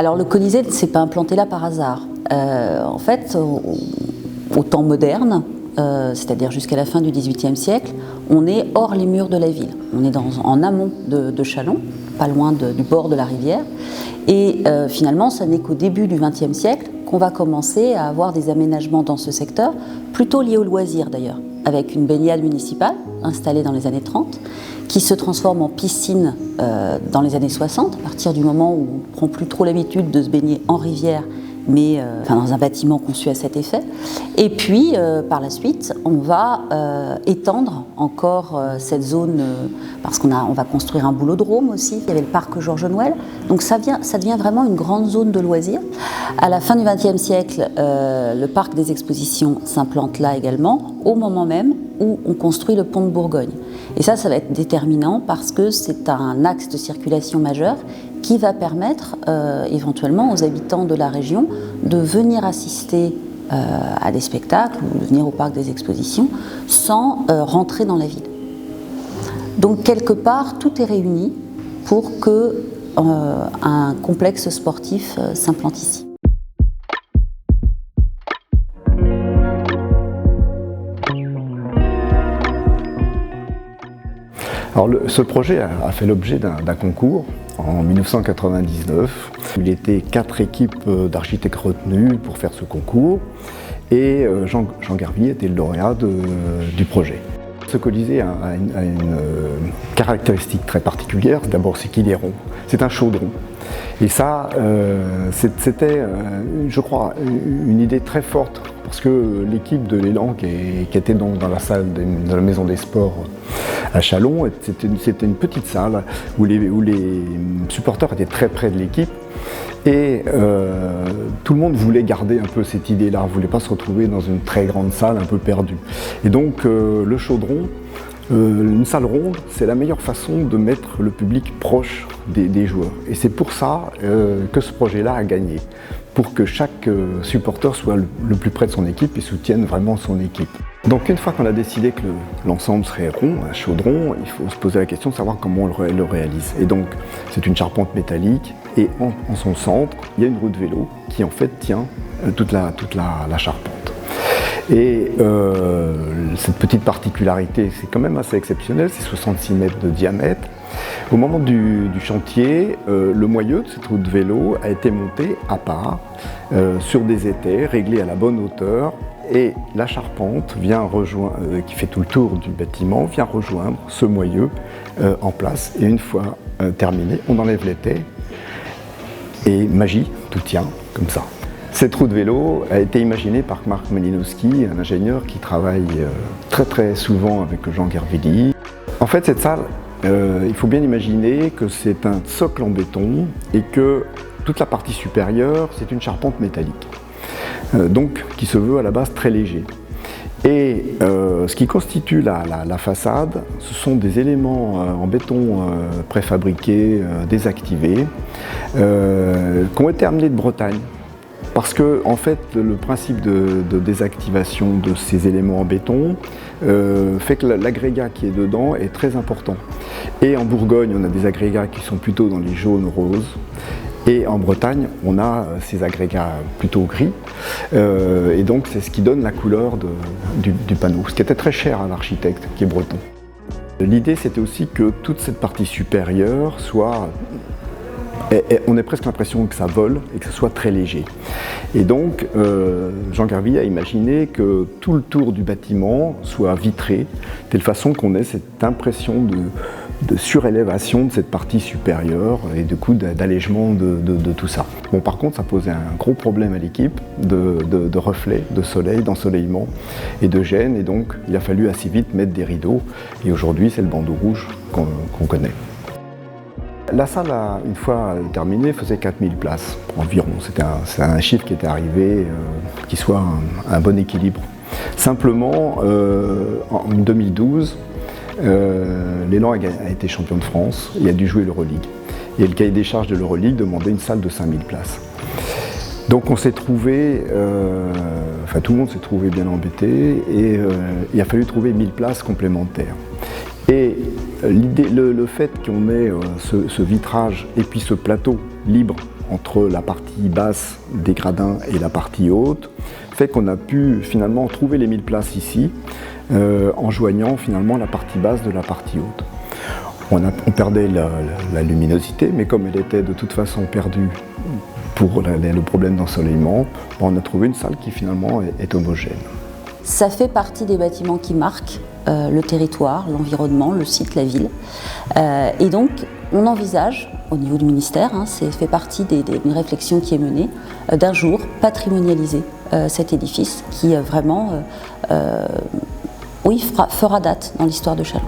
Alors le Colisée ne s'est pas implanté là par hasard. En fait, au temps moderne, c'est-à-dire jusqu'à la fin du XVIIIe siècle, on est hors les murs de la ville. On est en amont de Châlons, pas loin du bord de la rivière. Et finalement, ça n'est qu'au début du XXe siècle qu'on va commencer à avoir des aménagements dans ce secteur, plutôt liés au loisir d'ailleurs, avec une baignade municipale installée dans les années 30, qui se transforme en piscine dans les années 60, à partir du moment où on ne prend plus trop l'habitude de se baigner en rivière, mais dans un bâtiment conçu à cet effet. Et puis, par la suite, on va étendre encore cette zone, parce qu'on va construire un boulodrome aussi, il y avait le parc Georges Noël, donc ça devient vraiment une grande zone de loisirs. À la fin du XXe siècle, le parc des expositions s'implante là également, au moment même où on construit le pont de Bourgogne. Et ça va être déterminant parce que c'est un axe de circulation majeur qui va permettre éventuellement aux habitants de la région de venir assister à des spectacles ou de venir au parc des expositions sans rentrer dans la ville. Donc quelque part, tout est réuni pour que un complexe sportif s'implante ici. Alors ce projet a fait l'objet d'un concours en 1999. Il était 4 équipes d'architectes retenues pour faire ce concours et Jean Garvillier était le lauréat du projet. Ce Colisée a une caractéristique très particulière. D'abord, c'est qu'il est rond. C'est un chaudron. Et ça, c'était, je crois, une idée très forte parce que l'équipe de l'Élan qui était dans la salle de la Maison des Sports à Châlons, c'était une petite salle où les supporters étaient très près de l'équipe et tout le monde voulait garder un peu cette idée-là, ne voulait pas se retrouver dans une très grande salle un peu perdue. Et donc le chaudron, une salle ronde, c'est la meilleure façon de mettre le public proche des joueurs. Et c'est pour ça que ce projet-là a gagné, pour que chaque supporter soit le plus près de son équipe et soutienne vraiment son équipe. Donc une fois qu'on a décidé que l'ensemble serait rond, un chaudron, il faut se poser la question de savoir comment on le réalise. Et donc c'est une charpente métallique et en son centre, il y a une roue de vélo qui en fait tient toute la charpente. Et cette petite particularité, c'est quand même assez exceptionnel, c'est 66 mètres de diamètre. Au moment du chantier, le moyeu de cette roue de vélo a été monté à part, sur des étais, réglés à la bonne hauteur, et la charpente qui fait tout le tour du bâtiment, vient rejoindre ce moyeu en place. Et une fois terminé, on enlève l'étai, et magie, tout tient comme ça. Cette roue de vélo a été imaginée par Marc Malinowski, un ingénieur qui travaille très très souvent avec Jean Garvillier. En fait, cette salle, il faut bien imaginer que c'est un socle en béton et que toute la partie supérieure, c'est une charpente métallique, donc qui se veut à la base très léger. Et ce qui constitue la façade, ce sont des éléments en béton préfabriqués, désactivés, qui ont été amenés de Bretagne. Parce que, en fait, le principe de désactivation de ces éléments en béton fait que l'agrégat qui est dedans est très important. Et en Bourgogne, on a des agrégats qui sont plutôt dans les jaunes roses. Et en Bretagne, on a ces agrégats plutôt gris. Et donc, c'est ce qui donne la couleur du panneau, ce qui était très cher à l'architecte qui est breton. L'idée, c'était aussi que toute cette partie supérieure soit... on a presque l'impression que ça vole et que ce soit très léger. Et donc, Jean Garvillier a imaginé que tout le tour du bâtiment soit vitré, de telle façon qu'on ait cette impression de surélévation de cette partie supérieure et du coup d'allègement de tout ça. Bon, par contre, ça posait un gros problème à l'équipe de reflets, de soleil, d'ensoleillement et de gêne. Et donc, il a fallu assez vite mettre des rideaux. Et aujourd'hui, c'est le bandeau rouge qu'on connaît. La salle, une fois terminée, faisait 4000 places environ. C'est un chiffre qui était arrivé, qui soit un bon équilibre. Simplement, en 2012, l'Élan a été champion de France et a dû jouer l'Euroleague. Et le cahier des charges de l'Euroleague demandait une salle de 5000 places. Donc on s'est trouvé, tout le monde s'est trouvé bien embêté et il a fallu trouver 1000 places complémentaires. Et le fait qu'on ait ce vitrage et puis ce plateau libre entre la partie basse des gradins et la partie haute fait qu'on a pu finalement trouver les 1000 places ici en joignant finalement la partie basse de la partie haute. On perdait la luminosité, mais comme elle était de toute façon perdue pour le problème d'ensoleillement, on a trouvé une salle qui finalement est homogène. Ça fait partie des bâtiments qui marquent le territoire, l'environnement, le site, la ville. Et donc, on envisage, au niveau du ministère, c'est fait partie d'une réflexion qui est menée, d'un jour patrimonialiser cet édifice qui vraiment fera date dans l'histoire de Châlons.